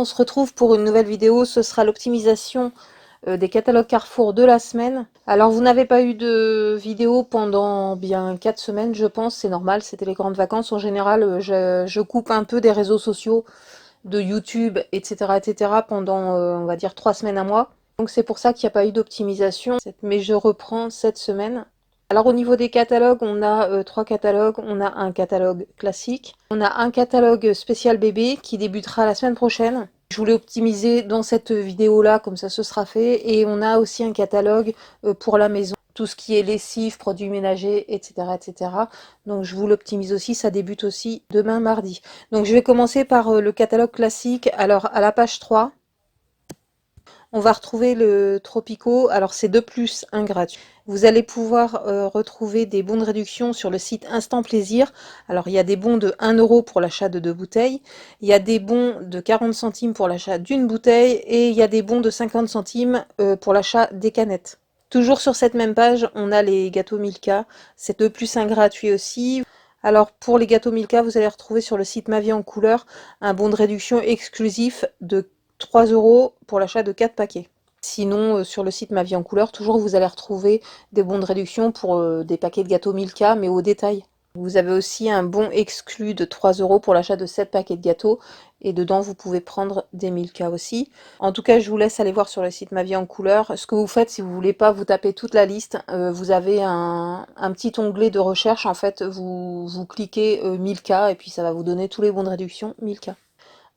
se retrouve pour une nouvelle vidéo. Ce sera l'optimisation des catalogues Carrefour de la semaine. Alors vous n'avez pas eu de vidéo pendant bien 4 semaines je pense, c'est normal, c'était les grandes vacances. En général je coupe un peu des réseaux sociaux, de YouTube, etc. pendant on va dire 3 semaines à mois. Donc c'est pour ça qu'il n'y a pas eu d'optimisation, mais je reprends cette semaine. Alors au niveau des catalogues, on a 3 catalogues. On a un catalogue classique, on a un catalogue spécial bébé qui débutera la semaine prochaine. Je voulais optimiser dans cette vidéo là, comme ça ce sera fait. Et on a aussi un catalogue pour la maison, tout ce qui est lessive, produits ménagers, etc. Donc je vous l'optimise aussi, ça débute aussi demain mardi. Donc je vais commencer par le catalogue classique. Alors à la page 3, on va retrouver le Tropico. Alors c'est 2 plus 1 gratuit. Vous allez pouvoir retrouver des bons de réduction sur le site Instant Plaisir. Alors il y a des bons de 1 € pour l'achat de 2 bouteilles. Il y a des bons de 40 centimes pour l'achat d'une bouteille. Et il y a des bons de 50 centimes pour l'achat des canettes. Toujours sur cette même page, on a les gâteaux Milka. C'est 2 plus 1 gratuit aussi. Alors pour les gâteaux Milka, vous allez retrouver sur le site Ma Vie en Couleur un bon de réduction exclusif de 3 € pour l'achat de 4 paquets. Sinon, sur le site Ma Vie en Couleur, toujours vous allez retrouver des bons de réduction pour des paquets de gâteaux Milka, mais au détail. Vous avez aussi un bon exclu de 3 € pour l'achat de 7 paquets de gâteaux, et dedans vous pouvez prendre des Milka aussi. En tout cas, je vous laisse aller voir sur le site Ma Vie en Couleur. Ce que vous faites, si vous voulez pas vous taper toute la liste, vous avez un petit onglet de recherche, en fait, vous cliquez Milka, et puis ça va vous donner tous les bons de réduction Milka.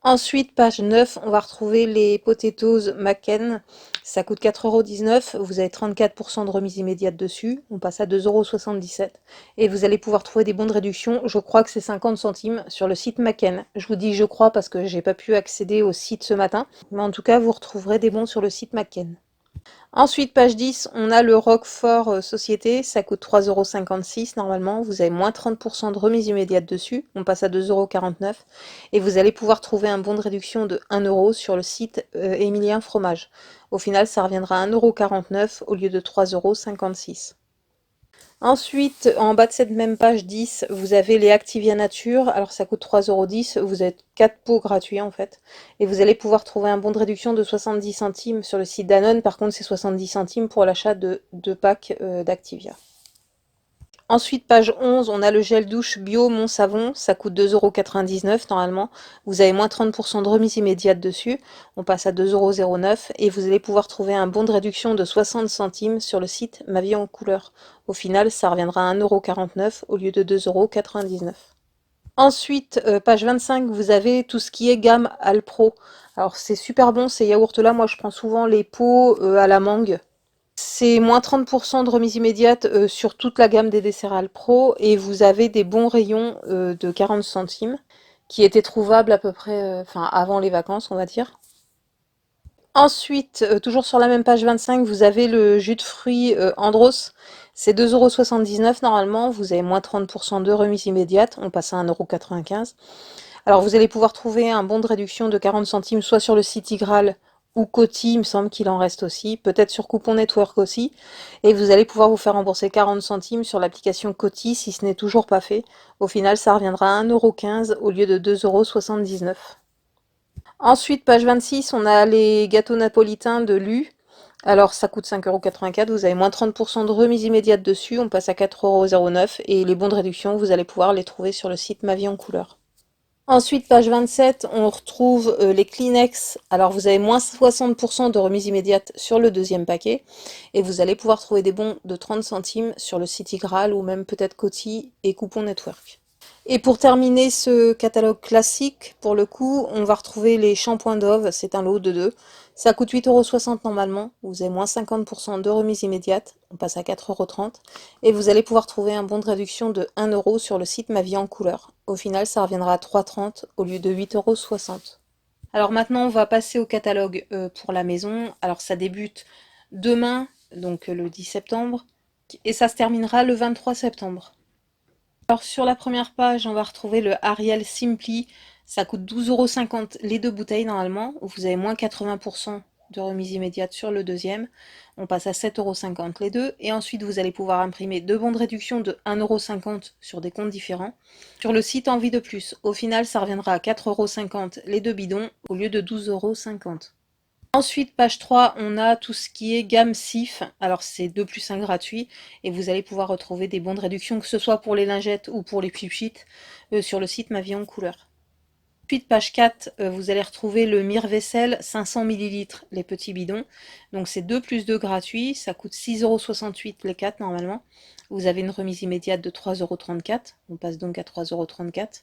Ensuite, page 9, on va retrouver les Potatoes McCain. Ça coûte 4,19 €. Vous avez 34% de remise immédiate dessus. On passe à 2,77 €. Et vous allez pouvoir trouver des bons de réduction. Je crois que c'est 50 centimes sur le site McCain. Je vous dis je crois parce que j'ai pas pu accéder au site ce matin. Mais en tout cas, vous retrouverez des bons sur le site McCain. Ensuite, page 10, on a le Roquefort Société, ça coûte 3,56 € normalement, vous avez moins 30% de remise immédiate dessus, on passe à 2,49 € et vous allez pouvoir trouver un bon de réduction de 1 € sur le site Émilien Fromage. Au final, ça reviendra à 1,49 € au lieu de 3,56 €. Ensuite, en bas de cette même page 10, vous avez les Activia Nature. Alors ça coûte 3,10 €, vous avez 4 pots gratuits en fait. Et vous allez pouvoir trouver un bon de réduction de 70 centimes sur le site Danone. Par contre, c'est 70 centimes pour l'achat de 2 packs d'Activia. Ensuite, page 11, on a le gel douche bio Mon Savon, ça coûte 2,99 € normalement. Vous avez moins 30% de remise immédiate dessus, on passe à 2,09 € et vous allez pouvoir trouver un bon de réduction de 60 centimes sur le site Ma Vie en Couleur. Au final, ça reviendra à 1,49 € au lieu de 2,99 €. Ensuite, page 25, vous avez tout ce qui est gamme Alpro. Alors c'est super bon ces yaourts-là, moi je prends souvent les pots à la mangue. C'est moins 30% de remise immédiate sur toute la gamme des desserts Alpro et vous avez des bons rayons de 40 centimes qui étaient trouvables à peu près, enfin avant les vacances on va dire. Ensuite, toujours sur la même page 25, vous avez le jus de fruits Andros. C'est 2,79 € normalement, vous avez moins 30% de remise immédiate, on passe à 1,95 €. Alors vous allez pouvoir trouver un bon de réduction de 40 centimes soit sur le site Igral ou Coty, il me semble qu'il en reste aussi, peut-être sur Coupon Network aussi, et vous allez pouvoir vous faire rembourser 40 centimes sur l'application Coty si ce n'est toujours pas fait. Au final, ça reviendra à 1,15 € au lieu de 2,79 €. Ensuite, page 26, on a les gâteaux napolitains de Lu. Alors ça coûte 5,84 €, vous avez moins 30% de remise immédiate dessus, on passe à 4,09 € et les bons de réduction, vous allez pouvoir les trouver sur le site Ma Vie en Couleur. Ensuite, page 27, on retrouve les Kleenex. Alors vous avez moins 60% de remise immédiate sur le deuxième paquet et vous allez pouvoir trouver des bons de 30 centimes sur le site Igral ou même peut-être Coty et Coupon Network. Et pour terminer ce catalogue classique, pour le coup, on va retrouver les shampoings Dove, c'est un lot de 2. Ça coûte 8,60 € normalement, vous avez moins 50% de remise immédiate, on passe à 4,30 €. Et vous allez pouvoir trouver un bon de réduction de 1 € sur le site Ma Vie en Couleur. Au final, ça reviendra à 3,30 € au lieu de 8,60 €. Alors maintenant, on va passer au catalogue pour la maison. Alors ça débute demain, donc le 10 septembre, et ça se terminera le 23 septembre. Alors sur la première page, on va retrouver le Ariel Simply. Ça coûte 12,50 € les 2 bouteilles normalement. Vous avez moins 80% de remise immédiate sur le deuxième. On passe à 7,50 € les deux. Et ensuite, vous allez pouvoir imprimer deux bons de réduction de 1,50 € sur des comptes différents. Sur le site Envie de plus, au final, ça reviendra à 4,50 € les deux bidons au lieu de 12,50 €. Ensuite, page 3, on a tout ce qui est gamme SIF. Alors, c'est 2 plus 1 gratuit. Et vous allez pouvoir retrouver des bons de réduction, que ce soit pour les lingettes ou pour les pipchites, sur le site Ma Vie en Couleur. Ensuite, page 4, vous allez retrouver le Mire Vaisselle 500 ml, les petits bidons. Donc, c'est 2 plus 2 gratuit. Ça coûte 6,68 € les 4 normalement. Vous avez une remise immédiate de 3,34 €. On passe donc à 3,34 €.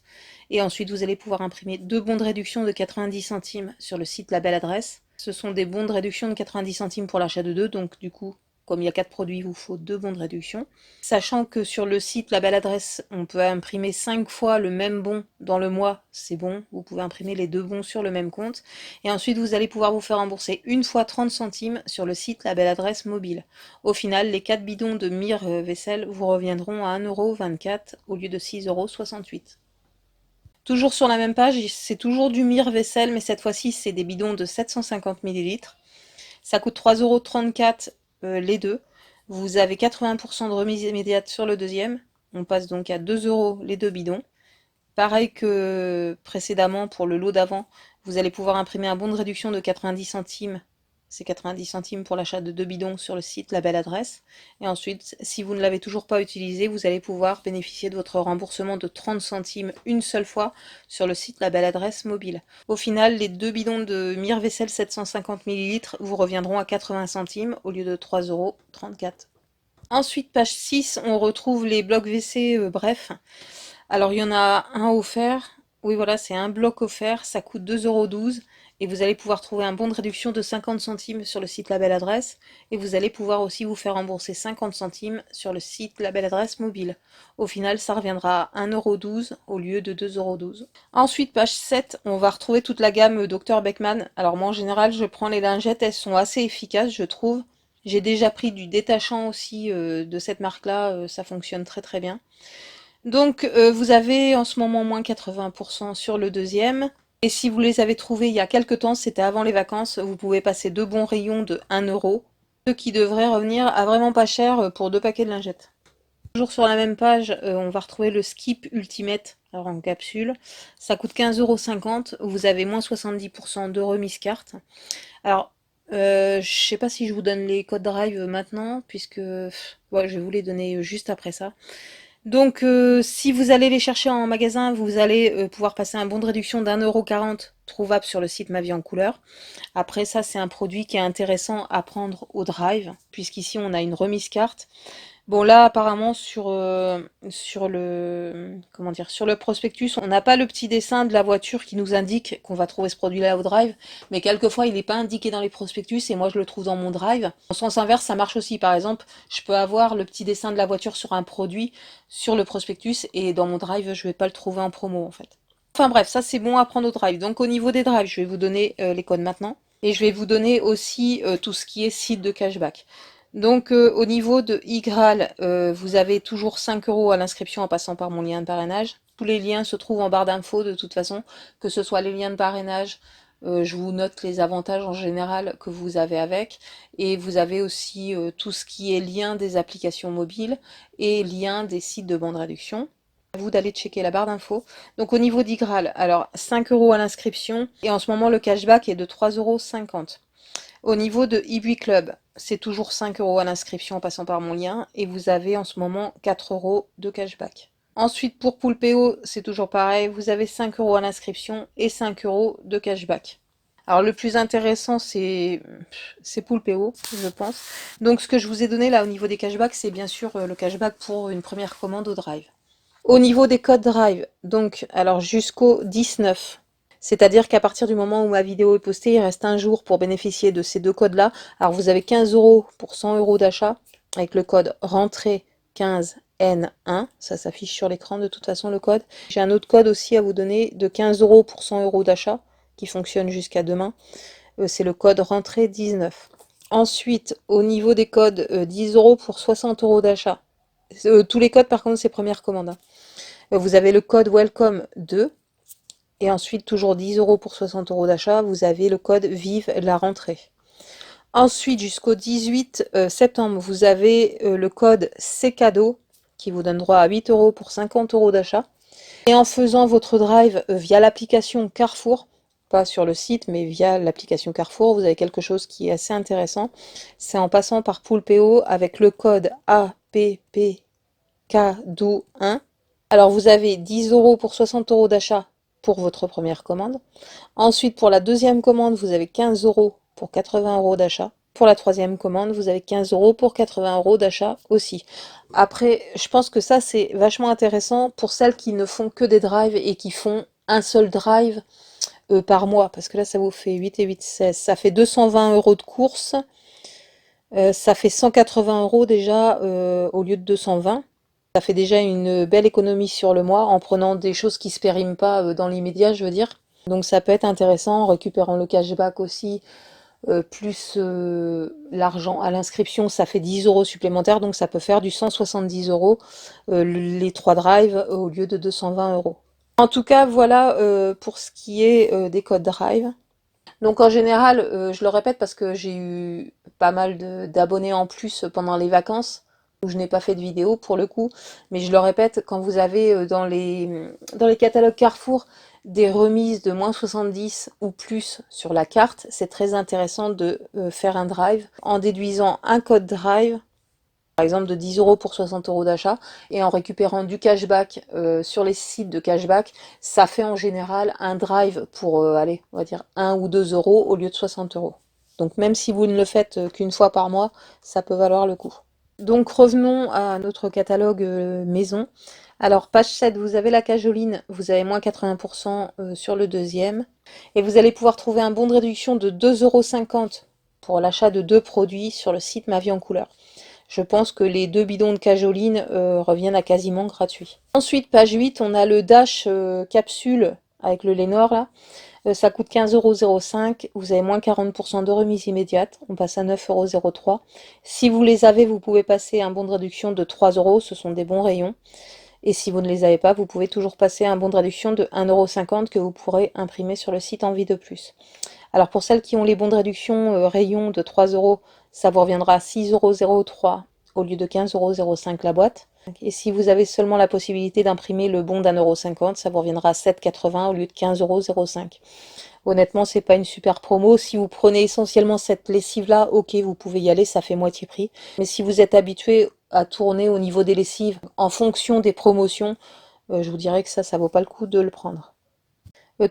Et ensuite, vous allez pouvoir imprimer deux bons de réduction de 90 centimes sur le site La Belle Adresse. Ce sont des bons de réduction de 90 centimes pour l'achat de deux, donc du coup, comme il y a 4 produits, il vous faut 2 bons de réduction. Sachant que sur le site La Belle Adresse, on peut imprimer 5 fois le même bon dans le mois, c'est bon, vous pouvez imprimer les deux bons sur le même compte. Et ensuite, vous allez pouvoir vous faire rembourser une fois 30 centimes sur le site La Belle Adresse mobile. Au final, les 4 bidons de Mire Vaisselle vous reviendront à 1,24 € au lieu de 6,68 €. Toujours sur la même page, c'est toujours du Mire Vaisselle, mais cette fois-ci, c'est des bidons de 750 ml. Ça coûte 3,34 € les deux. Vous avez 80% de remise immédiate sur le deuxième. On passe donc à 2 € les deux bidons. Pareil que précédemment pour le lot d'avant, vous allez pouvoir imprimer un bon de réduction de 90 centimes. C'est 90 centimes pour l'achat de deux bidons sur le site La Belle Adresse. Et ensuite, si vous ne l'avez toujours pas utilisé, vous allez pouvoir bénéficier de votre remboursement de 30 centimes une seule fois sur le site La Belle Adresse mobile. Au final, les deux bidons de Mire Vaisselle 750 ml vous reviendront à 80 centimes au lieu de 3,34 €. Ensuite, page 6, on retrouve les blocs WC bref. Alors, il y en a un offert. Oui, voilà, c'est un bloc offert. Ça coûte 2,12 € et vous allez pouvoir trouver un bon de réduction de 50 centimes sur le site La Belle Adresse. Et vous allez pouvoir aussi vous faire rembourser 50 centimes sur le site La Belle Adresse mobile. Au final, ça reviendra à 1,12 € au lieu de 2,12 €. Ensuite, page 7, on va retrouver toute la gamme Dr Beckmann. Alors moi, en général, je prends les lingettes. Elles sont assez efficaces, je trouve. J'ai déjà pris du détachant aussi de cette marque-là. Ça fonctionne très très bien. Donc, vous avez en ce moment moins 80% sur le deuxième. Et si vous les avez trouvés il y a quelques temps, c'était avant les vacances, vous pouvez passer deux bons rayons de 1 €, ce qui devrait revenir à vraiment pas cher pour deux paquets de lingettes. Toujours sur la même page, on va retrouver le Skip Ultimate, alors en capsule. Ça coûte 15,50 €, vous avez moins 70% de remise carte. Alors, je sais pas si je vous donne les codes Drive maintenant, puisque ouais, je vais vous les donner juste après ça. Donc, si vous allez les chercher en magasin, vous allez pouvoir passer un bon de réduction d'1,40 € trouvable sur le site Ma Vie en Couleur. Après, ça, c'est un produit qui est intéressant à prendre au drive, puisqu'ici, on a une remise carte. Bon, là, apparemment, sur le prospectus, on n'a pas le petit dessin de la voiture qui nous indique qu'on va trouver ce produit-là au drive, mais quelquefois, il n'est pas indiqué dans les prospectus et moi, je le trouve dans mon drive. En sens inverse, ça marche aussi. Par exemple, je peux avoir le petit dessin de la voiture sur un produit, sur le prospectus, et dans mon drive, je vais pas le trouver en promo, en fait. Enfin bref, ça, c'est bon à prendre au drive. Donc, au niveau des drives, je vais vous donner les codes maintenant. Et je vais vous donner aussi tout ce qui est site de cashback. Donc au niveau de iGraal, vous avez toujours 5 € à l'inscription en passant par mon lien de parrainage. Tous les liens se trouvent en barre d'infos de toute façon, que ce soit les liens de parrainage, je vous note les avantages en général que vous avez avec. Et vous avez aussi tout ce qui est lien des applications mobiles et lien des sites de bande réduction. À vous d'aller checker la barre d'infos. Donc au niveau d'iGraal, alors 5 € à l'inscription et en ce moment le cashback est de 3,50 €. Au niveau de eBuy Club, c'est toujours 5 € à l'inscription en passant par mon lien et vous avez en ce moment 4 € de cashback. Ensuite, pour Poulpeo, c'est toujours pareil, vous avez 5 € à l'inscription et 5 € de cashback. Alors le plus intéressant, c'est Poulpeo, je pense. Donc ce que je vous ai donné là au niveau des cashbacks, c'est bien sûr le cashback pour une première commande au Drive. Au niveau des codes Drive, donc alors jusqu'au 19. C'est-à-dire qu'à partir du moment où ma vidéo est postée, il reste un jour pour bénéficier de ces deux codes-là. Alors vous avez 15 € pour 100 € d'achat avec le code rentrée 15N1. Ça s'affiche sur l'écran de toute façon le code. J'ai un autre code aussi à vous donner de 15 € pour 100 € d'achat qui fonctionne jusqu'à demain. C'est le code rentrée 19. Ensuite, au niveau des codes, 10 € pour 60 € d'achat. Tous les codes par contre c'est première commande. Vous avez le code welcome 2. Et ensuite, toujours 10 € pour 60 € d'achat, vous avez le code Vive la rentrée. Ensuite, jusqu'au 18 septembre, vous avez le code C'est cadeau qui vous donne droit à 8 € pour 50 € d'achat. Et en faisant votre drive via l'application Carrefour, pas sur le site, mais via l'application Carrefour, vous avez quelque chose qui est assez intéressant. C'est en passant par Poolpeo avec le code APPCADO1. Alors vous avez 10 € pour 60 € d'achat pour votre première commande. Ensuite, pour la deuxième commande, vous avez 15 € pour 80 € d'achat. Pour la troisième commande, vous avez 15 € pour 80 € d'achat aussi. Après, je pense que ça, c'est vachement intéressant pour celles qui ne font que des drives et qui font un seul drive par mois. Parce que là, ça vous fait 8 et 8, 16. Ça fait 220 € de course. Ça fait 180 € déjà au lieu de 220. Ça fait déjà une belle économie sur le mois en prenant des choses qui se périment pas dans l'immédiat, je veux dire. Donc ça peut être intéressant en récupérant le cashback aussi, plus l'argent à l'inscription, ça fait 10 € supplémentaires, donc ça peut faire du 170 € les 3 drives au lieu de 220 €. En tout cas, voilà pour ce qui est des codes drive. Donc en général, je le répète parce que j'ai eu pas mal d'abonnés en plus pendant les vacances, où je n'ai pas fait de vidéo pour le coup, mais je le répète, quand vous avez dans les catalogues Carrefour des remises de moins 70 ou plus sur la carte, c'est très intéressant de faire un drive en déduisant un code drive par exemple de 10 € pour 60 € d'achat, et en récupérant du cashback sur les sites de cashback, ça fait en général un drive pour, allez, on va dire 1 ou 2 € au lieu de 60 €. Donc même si vous ne le faites qu'une fois par mois, ça peut valoir le coup. Donc revenons à notre catalogue maison. Alors page 7, vous avez la cajoline, vous avez moins 80% sur le deuxième, et vous allez pouvoir trouver un bon de réduction de 2,50 € pour l'achat de 2 produits sur le site Ma Vie en Couleur. Je pense que les 2 bidons de cajoline reviennent à quasiment gratuit. Ensuite, page 8, on a le Dash capsule avec le Lénore là. Ça coûte 15,05 €. Vous avez moins 40% de remise immédiate. On passe à 9,03 €. Si vous les avez, vous pouvez passer un bon de réduction de 3 €. Ce sont des bons rayons. Et si vous ne les avez pas, vous pouvez toujours passer un bon de réduction de 1,50 € que vous pourrez imprimer sur le site Envie de Plus. Alors pour celles qui ont les bons de réduction rayons de 3 €, ça vous reviendra à 6,03 € au lieu de 15,05 € la boîte. Et si vous avez seulement la possibilité d'imprimer le bon d'1,50 €, ça vous reviendra à 7,80 € au lieu de 15,05 €. Honnêtement, c'est pas une super promo. Si vous prenez essentiellement cette lessive-là, ok, vous pouvez y aller, ça fait moitié prix. Mais si vous êtes habitué à tourner au niveau des lessives en fonction des promotions, je vous dirais que ça vaut pas le coup de le prendre.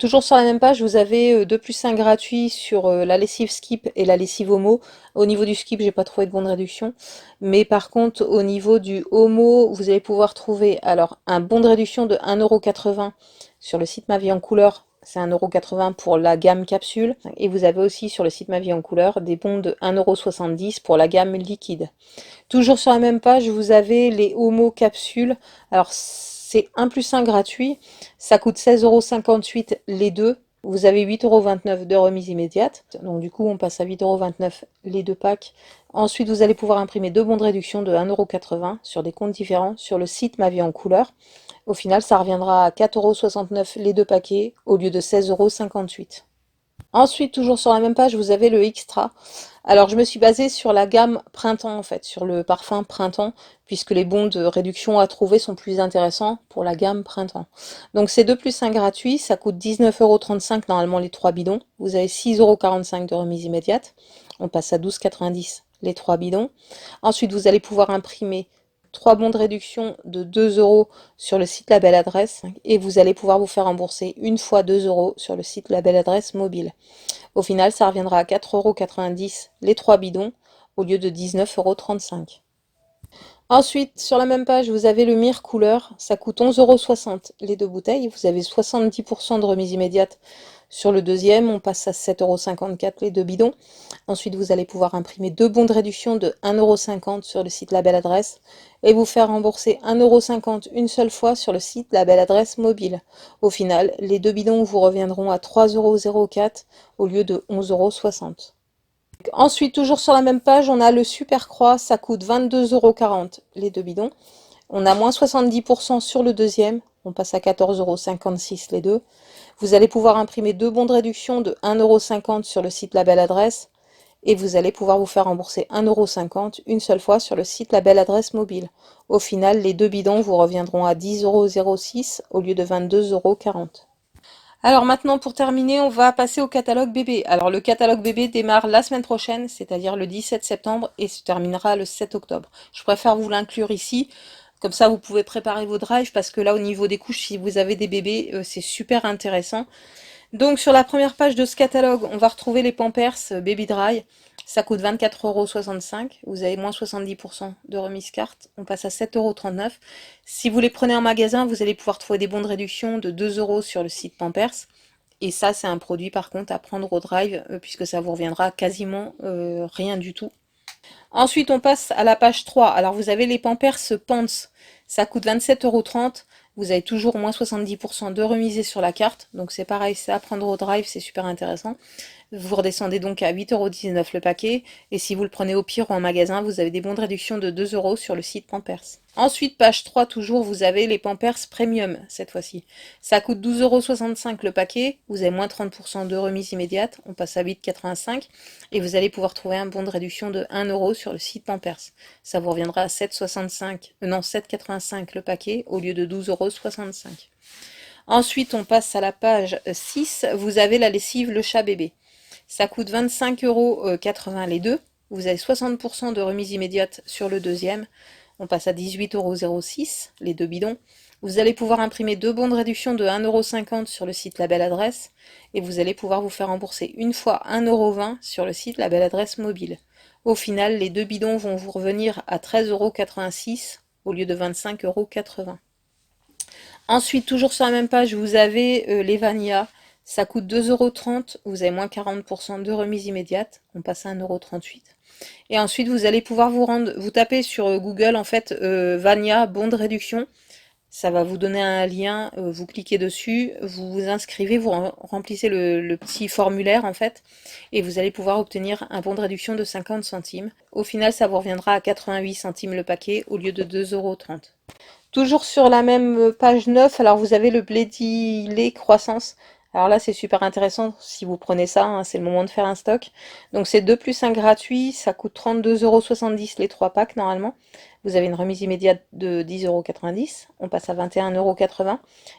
Toujours sur la même page, vous avez 2 plus 1 gratuits sur la lessive Skip et la lessive Homo. Au niveau du Skip, j'ai pas trouvé de bonne réduction. Mais par contre, au niveau du Homo, vous allez pouvoir trouver alors un bon de réduction de 1,80 € sur le site Ma Vie en Couleur. C'est 1,80 € pour la gamme capsule. Et vous avez aussi sur le site Ma Vie en Couleur des bons de 1,70 € pour la gamme liquide. Toujours sur la même page, vous avez les Homo capsules. Alors, c'est 1 plus 1 gratuit. Ça coûte 16,58 € les deux. Vous avez 8,29 € de remise immédiate. Donc, du coup, on passe à 8,29 € les deux packs. Ensuite, vous allez pouvoir imprimer 2 bons de réduction de 1,80 € sur des comptes différents sur le site Ma Vie en Couleur. Au final, ça reviendra à 4,69 € les deux paquets au lieu de 16,58 €. Ensuite, toujours sur la même page, vous avez le extra. Alors, je me suis basée sur la gamme printemps, en fait, sur le parfum printemps, puisque les bons de réduction à trouver sont plus intéressants pour la gamme printemps. Donc, c'est 2 plus 1 gratuit, ça coûte 19,35 € normalement les 3 bidons. Vous avez 6,45 € de remise immédiate. On passe à 12,90 € les 3 bidons. Ensuite, vous allez pouvoir imprimer 3 bons de réduction de 2 € sur le site La Belle Adresse et vous allez pouvoir vous faire rembourser une fois 2 € sur le site La Belle Adresse mobile. Au final, ça reviendra à 4,90 € les 3 bidons au lieu de 19,35 €. Ensuite, sur la même page, vous avez le Mire Couleur. Ça coûte 11,60 € les 2 bouteilles. Vous avez 70% de remise immédiate sur le deuxième. On passe à 7,54 € les 2 bidons. Ensuite, vous allez pouvoir imprimer 2 bons de réduction de 1,50 € sur le site La Belle Adresse et vous faire rembourser 1,50 € une seule fois sur le site La Belle Adresse mobile. Au final, les 2 bidons vous reviendront à 3,04 € au lieu de 11,60 €. Ensuite, toujours sur la même page, on a le Super Croix, ça coûte 22,40 € les 2 bidons. On a moins 70% sur le deuxième, on passe à 14,56 € les deux. Vous allez pouvoir imprimer 2 bons de réduction de 1,50 € sur le site La Belle Adresse et vous allez pouvoir vous faire rembourser 1,50 € une seule fois sur le site La Belle Adresse Mobile. Au final, les deux bidons vous reviendront à 10,06 € au lieu de 22,40 €. Alors maintenant, pour terminer, on va passer au catalogue bébé. Alors le catalogue bébé démarre la semaine prochaine, c'est-à-dire le 17 septembre, et se terminera le 7 octobre. Je préfère vous l'inclure ici, comme ça vous pouvez préparer vos drives, parce que là au niveau des couches, si vous avez des bébés, c'est super intéressant. Donc sur la première page de ce catalogue, on va retrouver les Pampers Baby Dry. Ça coûte 24,65 €. Vous avez moins 70% de remise carte. On passe à 7,39 €. Si vous les prenez en magasin, vous allez pouvoir trouver des bons de réduction de 2 € sur le site Pampers. Et ça, c'est un produit par contre à prendre au drive, puisque ça vous reviendra quasiment rien du tout. Ensuite, on passe à la page 3. Alors, vous avez les Pampers Pants. Ça coûte 27,30 €. Vous avez toujours moins 70% de remisé sur la carte. Donc, c'est pareil, c'est à prendre au drive, c'est super intéressant. Vous redescendez donc à 8,19 € le paquet. Et si vous le prenez au pire ou en magasin, vous avez des bons de réduction de 2 € sur le site Pampers. Ensuite, page 3, toujours, vous avez les Pampers Premium, cette fois-ci. Ça coûte 12,65 € le paquet. Vous avez moins 30% de remise immédiate. On passe à 8,85 €. Et vous allez pouvoir trouver un bon de réduction de 1 € sur le site Pampers. Ça vous reviendra à 7,85 € le paquet au lieu de 12,65 €. Ensuite, on passe à la page 6. Vous avez la lessive Le Chat Bébé. Ça coûte 25,80 € les deux. Vous avez 60% de remise immédiate sur le deuxième. On passe à 18,06 € les deux bidons. Vous allez pouvoir imprimer deux bons de réduction de 1,50 € sur le site La Belle Adresse. Et vous allez pouvoir vous faire rembourser une fois 1,20 € sur le site La Belle Adresse Mobile. Au final, les deux bidons vont vous revenir à 13,86 € au lieu de 25,80 €. Ensuite, toujours sur la même page, vous avez les Vanilla. Ça coûte 2,30 €. Vous avez moins 40% de remise immédiate. On passe à 1,38 €. Et ensuite, vous allez pouvoir vous taper sur Google, en fait, Vania, bon de réduction. Ça va vous donner un lien, vous cliquez dessus, vous vous inscrivez, vous remplissez le petit formulaire, en fait, et vous allez pouvoir obtenir un bon de réduction de 50 centimes. Au final, ça vous reviendra à 88 centimes le paquet au lieu de 2,30 €. Toujours sur la même page 9, alors vous avez le Bledi lait croissance. Alors là, c'est super intéressant si vous prenez ça, hein, c'est le moment de faire un stock. Donc c'est 2 plus 1 gratuit, ça coûte 32,70 € les 3 packs normalement. Vous avez une remise immédiate de 10,90 €, on passe à 21,80 €.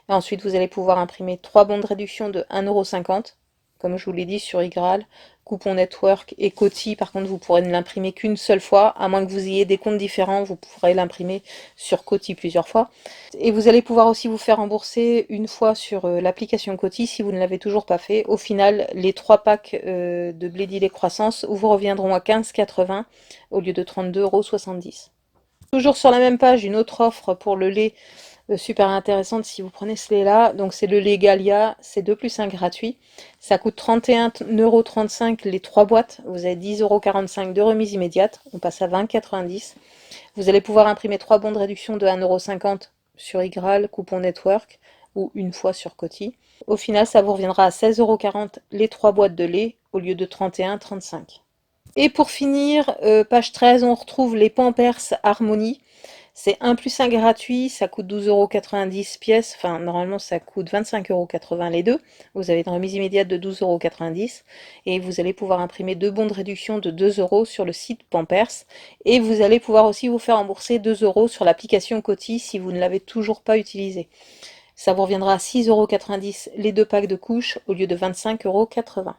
Et ensuite, vous allez pouvoir imprimer 3 bons de réduction de 1,50 €. Comme je vous l'ai dit, sur iGraal, Coupon Network et Coty, par contre, vous pourrez ne l'imprimer qu'une seule fois, à moins que vous ayez des comptes différents, vous pourrez l'imprimer sur Coty plusieurs fois. Et vous allez pouvoir aussi vous faire rembourser une fois sur l'application Coty si vous ne l'avez toujours pas fait. Au final, les 3 packs de Bledi lait croissance vous reviendront à 15,80 € au lieu de 32,70 €. Toujours sur la même page, une autre offre pour le lait super intéressante si vous prenez ce lait là. Donc c'est le lait Galia, c'est 2 plus 1 gratuit. Ça coûte 31,35 € les 3 boîtes. Vous avez 10,45 € de remise immédiate. On passe à 20,90 €. Vous allez pouvoir imprimer 3 bons de réduction de 1,50 € sur iGraal, Coupon Network ou une fois sur Coty. Au final, ça vous reviendra à 16,40 € les 3 boîtes de lait au lieu de 31,35 €. Et pour finir, page 13, on retrouve les Pampers Harmonie. C'est 1 plus 1 gratuit, ça coûte 12,90 € pièce, enfin normalement ça coûte 25,80 € les deux. Vous avez une remise immédiate de 12,90 € et vous allez pouvoir imprimer deux bons de réduction de 2 € sur le site Pampers. Et vous allez pouvoir aussi vous faire rembourser 2 € sur l'application Coty si vous ne l'avez toujours pas utilisée. Ça vous reviendra à 6,90 € les deux packs de couches au lieu de 25,80 €.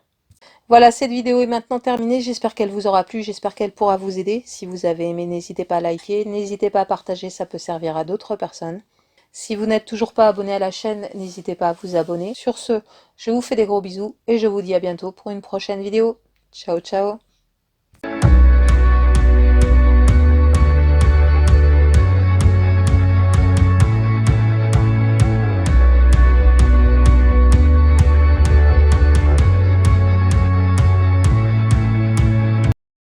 Voilà, cette vidéo est maintenant terminée. J'espère qu'elle vous aura plu, j'espère qu'elle pourra vous aider. Si vous avez aimé, n'hésitez pas à liker, n'hésitez pas à partager, ça peut servir à d'autres personnes. Si vous n'êtes toujours pas abonné à la chaîne, n'hésitez pas à vous abonner. Sur ce, je vous fais des gros bisous et je vous dis à bientôt pour une prochaine vidéo. Ciao, ciao!